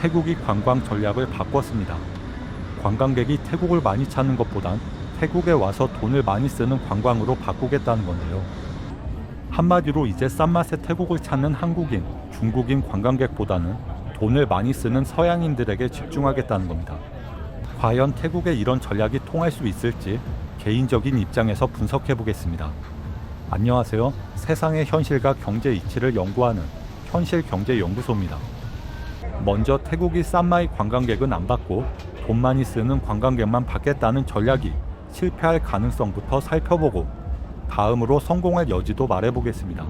태국이 관광 전략을 바꿨습니다. 관광객이 태국을 많이 찾는 것보단 태국에 와서 돈을 많이 쓰는 관광으로 바꾸겠다는 건데요. 한마디로 이제 싼 맛의 태국을 찾는 한국인, 중국인 관광객보다는 돈을 많이 쓰는 서양인들에게 집중하겠다는 겁니다. 과연 태국의 이런 전략이 통할 수 있을지 개인적인 입장에서 분석해 보겠습니다. 안녕하세요. 세상의 현실과 경제 이치를 연구하는 현실경제연구소입니다. 먼저 태국이 싼마이 관광객은 안 받고 돈 많이 쓰는 관광객만 받겠다는 전략이 실패할 가능성부터 살펴보고 다음으로 성공할 여지도 말해보겠습니다.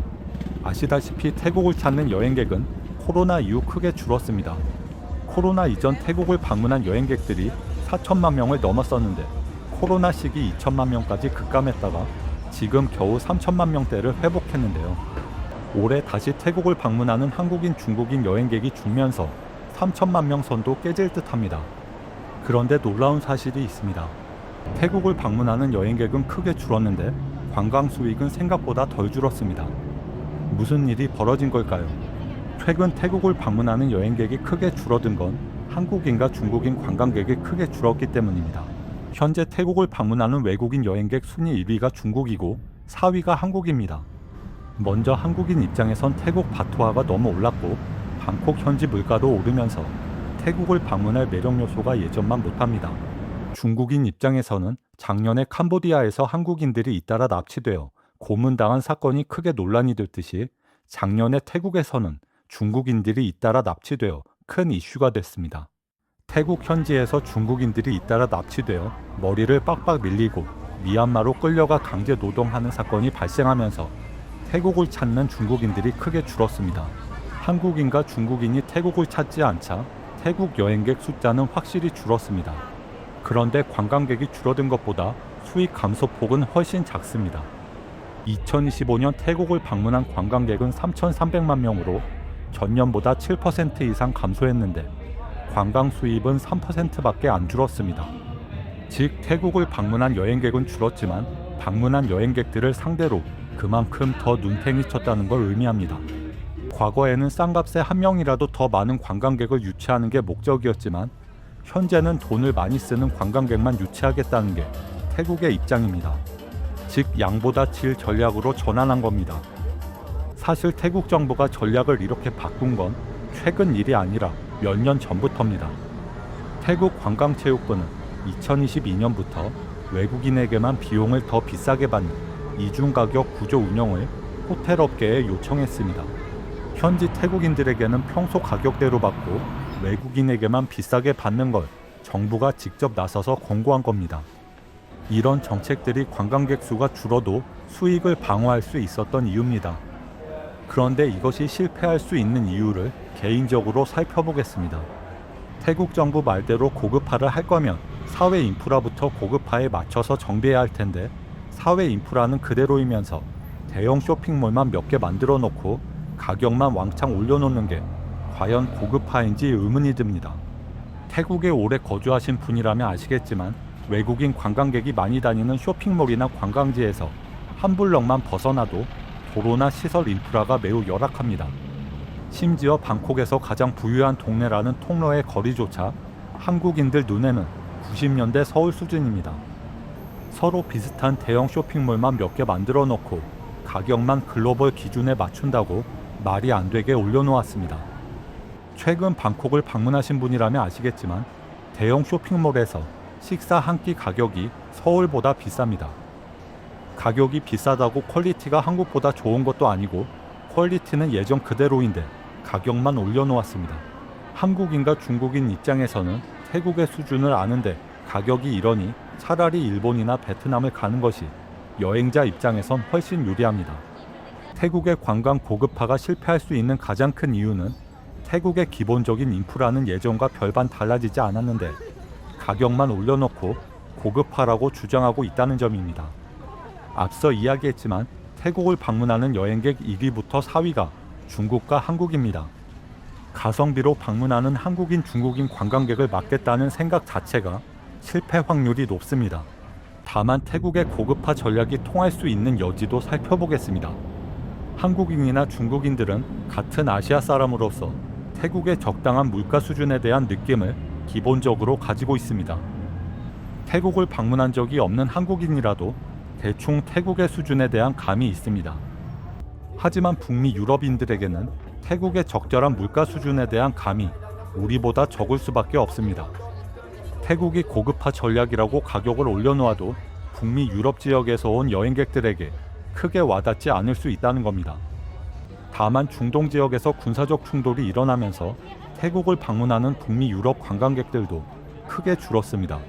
아시다시피 태국을 찾는 여행객은 코로나 이후 크게 줄었습니다. 코로나 이전 태국을 방문한 여행객들이 4천만 명을 넘었었는데 코로나 시기 2천만 명까지 급감했다가 지금 겨우 3천만 명대를 회복했는데요. 올해 다시 태국을 방문하는 한국인, 중국인 여행객이 줄면서 3천만 명 선도 깨질 듯합니다. 그런데 놀라운 사실이 있습니다. 태국을 방문하는 여행객은 크게 줄었는데 관광 수익은 생각보다 덜 줄었습니다. 무슨 일이 벌어진 걸까요? 최근 태국을 방문하는 여행객이 크게 줄어든 건 한국인과 중국인 관광객이 크게 줄었기 때문입니다. 현재 태국을 방문하는 외국인 여행객 순위 1위가 중국이고 4위가 한국입니다. 먼저 한국인 입장에선 태국 바토화가 너무 올랐고 방콕 현지 물가도 오르면서 태국을 방문할 매력 요소가 예전만 못합니다. 중국인 입장에서는 작년에 캄보디아에서 한국인들이 잇따라 납치되어 고문당한 사건이 크게 논란이 됐듯이 작년에 태국에서는 중국인들이 잇따라 납치되어 큰 이슈가 됐습니다. 태국 현지에서 중국인들이 잇따라 납치되어 머리를 빡빡 밀리고 미얀마로 끌려가 강제 노동하는 사건이 발생하면서 태국을 찾는 중국인들이 크게 줄었습니다. 한국인과 중국인이 태국을 찾지 않자 태국 여행객 숫자는 확실히 줄었습니다. 그런데 관광객이 줄어든 것보다 수익 감소폭은 훨씬 작습니다. 2025년 태국을 방문한 관광객은 3,300만 명으로 전년보다 7% 이상 감소했는데 관광 수입은 3%밖에 안 줄었습니다. 즉 태국을 방문한 여행객은 줄었지만 방문한 여행객들을 상대로 그만큼 더 눈탱이 쳤다는 걸 의미합니다. 과거에는 싼 값에 한 명이라도 더 많은 관광객을 유치하는 게 목적이었지만 현재는 돈을 많이 쓰는 관광객만 유치하겠다는 게 태국의 입장입니다. 즉 양보다 질 전략으로 전환한 겁니다. 사실 태국 정부가 전략을 이렇게 바꾼 건 최근 일이 아니라 몇 년 전부터입니다. 태국 관광체육부는 2022년부터 외국인에게만 비용을 더 비싸게 받는 이중가격 구조 운영을 호텔업계에 요청했습니다. 현지 태국인들에게는 평소 가격대로 받고 외국인에게만 비싸게 받는 걸 정부가 직접 나서서 권고한 겁니다. 이런 정책들이 관광객 수가 줄어도 수익을 방어할 수 있었던 이유입니다. 그런데 이것이 실패할 수 있는 이유를 개인적으로 살펴보겠습니다. 태국 정부 말대로 고급화를 할 거면 사회 인프라부터 고급화에 맞춰서 정비해야 할 텐데 사회 인프라는 그대로이면서 대형 쇼핑몰만 몇 개 만들어 놓고 가격만 왕창 올려놓는 게 과연 고급화인지 의문이 듭니다. 태국에 오래 거주하신 분이라면 아시겠지만 외국인 관광객이 많이 다니는 쇼핑몰이나 관광지에서 한 블럭만 벗어나도 도로나 시설 인프라가 매우 열악합니다. 심지어 방콕에서 가장 부유한 동네라는 통로의 거리조차 한국인들 눈에는 90년대 서울 수준입니다. 서로 비슷한 대형 쇼핑몰만 몇 개 만들어 놓고 가격만 글로벌 기준에 맞춘다고 말이 안 되게 올려놓았습니다. 최근 방콕을 방문하신 분이라면 아시겠지만 대형 쇼핑몰에서 식사 한 끼 가격이 서울보다 비쌉니다. 가격이 비싸다고 퀄리티가 한국보다 좋은 것도 아니고 퀄리티는 예전 그대로인데 가격만 올려놓았습니다. 한국인과 중국인 입장에서는 태국의 수준을 아는데 가격이 이러니 차라리 일본이나 베트남을 가는 것이 여행자 입장에선 훨씬 유리합니다. 태국의 관광 고급화가 실패할 수 있는 가장 큰 이유는 태국의 기본적인 인프라는 예전과 별반 달라지지 않았는데 가격만 올려놓고 고급화라고 주장하고 있다는 점입니다. 앞서 이야기했지만 태국을 방문하는 여행객 1위부터 4위가 중국과 한국입니다. 가성비로 방문하는 한국인, 중국인 관광객을 막겠다는 생각 자체가 실패 확률이 높습니다. 다만 태국의 고급화 전략이 통할 수 있는 여지도 살펴보겠습니다. 한국인이나 중국인들은 같은 아시아 사람으로서 태국의 적당한 물가 수준에 대한 느낌을 기본적으로 가지고 있습니다. 태국을 방문한 적이 없는 한국인이라도 대충 태국의 수준에 대한 감이 있습니다. 하지만 북미 유럽인들에게는 태국의 적절한 물가 수준에 대한 감이 우리보다 적을 수밖에 없습니다. 태국이 고급화 전략이라고 가격을 올려놓아도 북미 유럽 지역에서 온 여행객들에게 크게 와닿지 않을 수 있다는 겁니다. 다만 중동 지역에서 군사적 충돌이 일어나면서 태국을 방문하는 북미 유럽 관광객들도 크게 줄었습니다.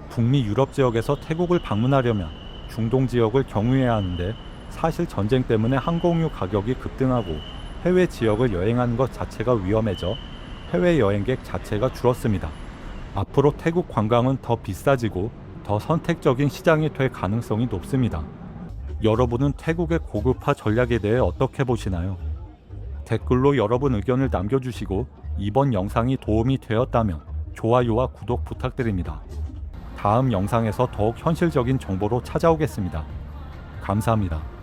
북미 유럽 지역에서 태국을 방문하려면 중동 지역을 경유해야 하는데 사실 전쟁 때문에 항공유 가격이 급등하고 해외 지역을 여행하는 것 자체가 위험해져 해외 여행객 자체가 줄었습니다. 앞으로 태국 관광은 더 비싸지고 더 선택적인 시장이 될 가능성이 높습니다. 여러분은 태국의 고급화 전략에 대해 어떻게 보시나요? 댓글로 여러분 의견을 남겨주시고 이번 영상이 도움이 되었다면 좋아요와 구독 부탁드립니다. 다음 영상에서 더욱 현실적인 정보로 찾아오겠습니다. 감사합니다.